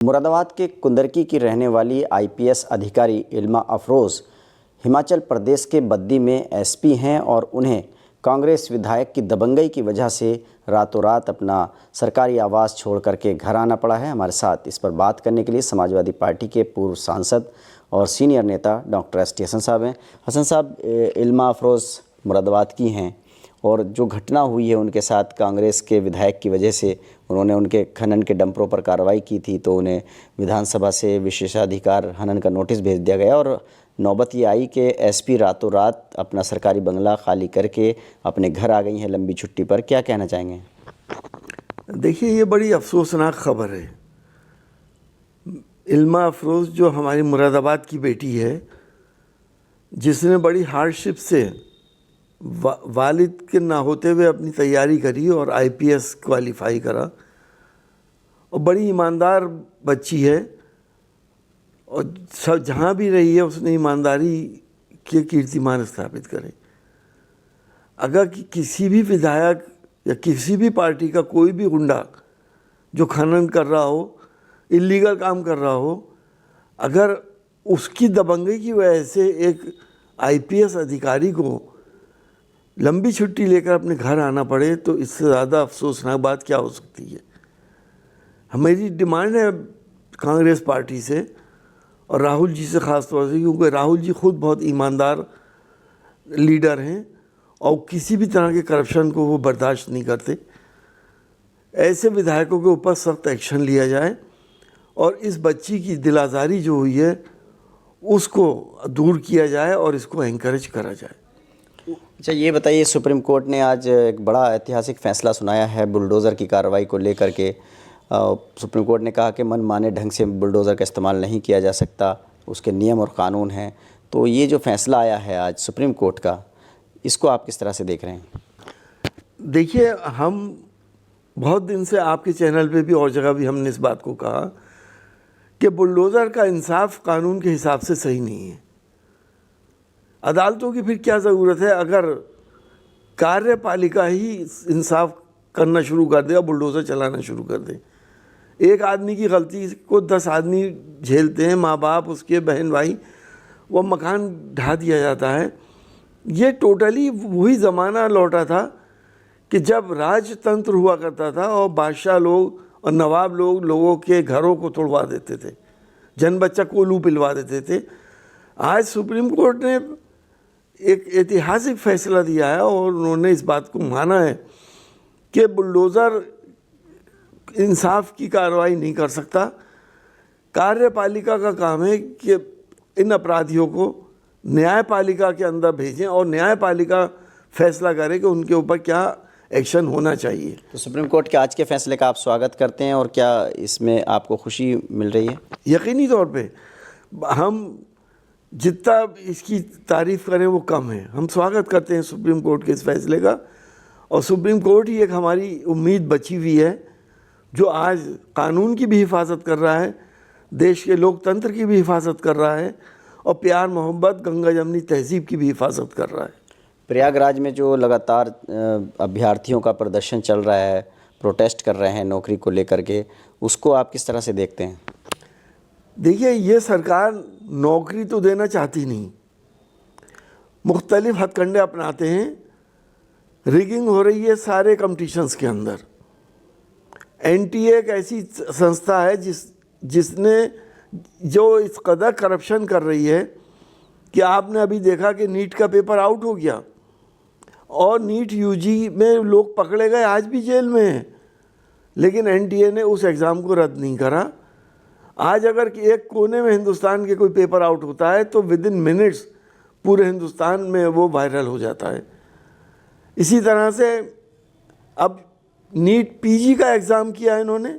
मुरादाबाद के कुंदरकी की रहने वाली आईपीएस अधिकारी इल्मा अफरोज़ हिमाचल प्रदेश के बद्दी में एसपी हैं और उन्हें कांग्रेस विधायक की दबंगई की वजह से रातों रात अपना सरकारी आवास छोड़ करके घर आना पड़ा है। हमारे साथ इस पर बात करने के लिए समाजवादी पार्टी के पूर्व सांसद और सीनियर नेता डॉक्टर एस टी हसन साहब हैं। हसन साहब, इल्मा अफरोज़ मुरादाबाद की हैं और जो घटना हुई है उनके साथ कांग्रेस के विधायक की वजह से उन्होंने उनके खनन के डंपरों पर कार्रवाई की थी, तो उन्हें विधानसभा से विशेषाधिकार हनन का नोटिस भेज दिया गया और नौबत ये आई कि एसपी रातों रात अपना सरकारी बंगला खाली करके अपने घर आ गई हैं लंबी छुट्टी पर। क्या कहना चाहेंगे? देखिए, ये बड़ी अफसोसनाक खबर है। इल्मा अफरोज़ जो हमारी मुरादाबाद की बेटी है, जिसने बड़ी हार्डशिप से वालिद के ना होते हुए अपनी तैयारी करी और आईपीएस क्वालिफाई करा, और बड़ी ईमानदार बच्ची है और सब जहाँ भी रही है उसने ईमानदारी के कीर्तिमान स्थापित करे। अगर किसी भी विधायक या किसी भी पार्टी का कोई भी गुंडा जो खनन कर रहा हो, इलीगल काम कर रहा हो, अगर उसकी दबंगई की वजह से एक आईपीएस अधिकारी को लंबी छुट्टी लेकर अपने घर आना पड़े, तो इससे ज़्यादा अफसोसनाक बात क्या हो सकती है। हमारी डिमांड है कांग्रेस पार्टी से और राहुल जी से ख़ास तौर से, क्योंकि राहुल जी खुद बहुत ईमानदार लीडर हैं और किसी भी तरह के करप्शन को वो बर्दाश्त नहीं करते। ऐसे विधायकों के ऊपर सख्त एक्शन लिया जाए और इस बच्ची की दिल आज़ारी जो हुई है उसको दूर किया जाए और इसको एनकरेज करा जाए। अच्छा, ये बताइए, सुप्रीम कोर्ट ने आज एक बड़ा ऐतिहासिक फैसला सुनाया है बुलडोज़र की कार्रवाई को लेकर के। सुप्रीम कोर्ट ने कहा कि मनमाने ढंग से बुलडोज़र का इस्तेमाल नहीं किया जा सकता, उसके नियम और कानून हैं। तो ये जो फैसला आया है आज सुप्रीम कोर्ट का, इसको आप किस तरह से देख रहे हैं? देखिए, हम बहुत दिन से आपके चैनल पे भी और जगह भी हमने इस बात को कहा कि बुलडोज़र का इंसाफ कानून के हिसाब से सही नहीं है। अदालतों की फिर क्या ज़रूरत है अगर कार्यपालिका ही इंसाफ करना शुरू कर दे और बुलडोज़र चलाना शुरू कर दे। एक आदमी की गलती को 10 आदमी झेलते हैं, माँ बाप, उसके बहन भाई, वो मकान ढा दिया जाता है। ये टोटली वही ज़माना लौटा था कि जब राजतंत्र हुआ करता था और बादशाह लोग और नवाब लोग लोगों के घरों को तोड़वा देते थे, जन बच्चा कोलू पिलवा देते थे। आज सुप्रीम कोर्ट ने एक ऐतिहासिक फैसला दिया है और उन्होंने इस बात को माना है कि बुलडोज़र इंसाफ की कार्रवाई नहीं कर सकता। कार्यपालिका का काम है कि इन अपराधियों को न्यायपालिका के अंदर भेजें और न्यायपालिका फैसला करे कि उनके ऊपर क्या एक्शन होना चाहिए। तो सुप्रीम कोर्ट के आज के फैसले का आप स्वागत करते हैं और क्या इसमें आपको खुशी मिल रही है? यकीनी तौर पे हम जितना इसकी तारीफ़ करें वो कम है। हम स्वागत करते हैं सुप्रीम कोर्ट के इस फैसले का, और सुप्रीम कोर्ट ही एक हमारी उम्मीद बची हुई है जो आज कानून की भी हिफाजत कर रहा है, देश के लोकतंत्र की भी हिफाजत कर रहा है और प्यार मोहब्बत गंगा जमनी तहजीब की भी हिफाजत कर रहा है। प्रयागराज में जो लगातार अभ्यर्थियों का प्रदर्शन चल रहा है, प्रोटेस्ट कर रहे हैं नौकरी को लेकर के, उसको आप किस तरह से देखते हैं? देखिए, ये सरकार नौकरी तो देना चाहती नहीं, मुख्तलिफ हथकंडे अपनाते हैं। रिगिंग हो रही है सारे कॉम्पिटिशन्स के अंदर। एनटीए एक ऐसी संस्था है जिसने जो इस कदर करप्शन कर रही है कि आपने अभी देखा कि नीट का पेपर आउट हो गया और नीट यूजी में लोग पकड़े गए, आज भी जेल में हैं, लेकिन एनटीए ने उस एग्ज़ाम को रद्द नहीं करा। आज अगर एक कोने में हिंदुस्तान के कोई पेपर आउट होता है तो विद इन मिनट्स पूरे हिंदुस्तान में वो वायरल हो जाता है। इसी तरह से अब नीट पीजी का एग्ज़ाम किया है इन्होंने,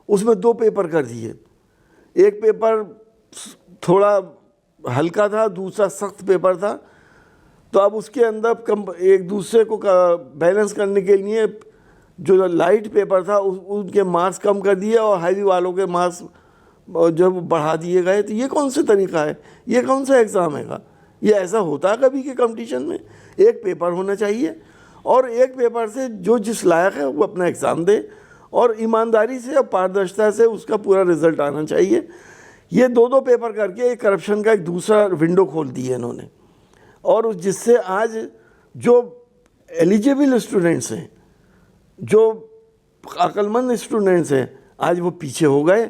उसमें 2 पेपर कर दिए। एक पेपर थोड़ा हल्का था, दूसरा सख्त पेपर था, तो अब उसके अंदर एक दूसरे को बैलेंस करने के लिए जो लाइट पेपर था उनके मार्क्स कम कर दिए और हैवी वालों के मार्क्स जब बढ़ा दिए गए। तो ये कौन सा तरीका है? ये कौन सा एग्ज़ाम है? ये ऐसा होता है कभी के कंपटीशन में? एक पेपर होना चाहिए और एक पेपर से जो जिस लायक है वो अपना एग्ज़ाम दे और ईमानदारी से और पारदर्शिता से उसका पूरा रिजल्ट आना चाहिए। ये दो पेपर करके एक करप्शन का एक दूसरा विंडो खोल दी है इन्होंने, और जिससे आज जो एलिजिबल स्टूडेंट्स हैं, जो अक्लमंद स्टूडेंट्स हैं, आज वो पीछे हो गए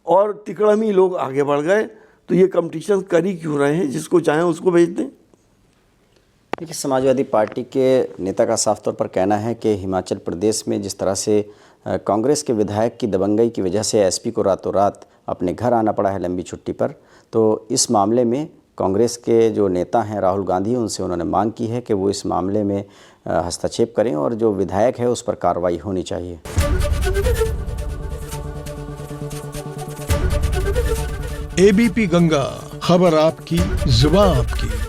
और तिकड़मी लोग आगे बढ़ गए। तो ये कंपटीशन कर ही क्यों रहे हैं? जिसको चाहें उसको भेज दें। देखिए, समाजवादी पार्टी के नेता का साफ तौर पर कहना है कि हिमाचल प्रदेश में जिस तरह से कांग्रेस के विधायक की दबंगई की वजह से एसपी को रातों रात अपने घर आना पड़ा है लंबी छुट्टी पर, तो इस मामले में कांग्रेस के जो नेता हैं राहुल गांधी, उनसे उन्होंने मांग की है कि वो इस मामले में हस्तक्षेप करें और जो विधायक है उस पर कार्रवाई होनी चाहिए। एबीपी गंगा, खबर आपकी, जुबान आपकी।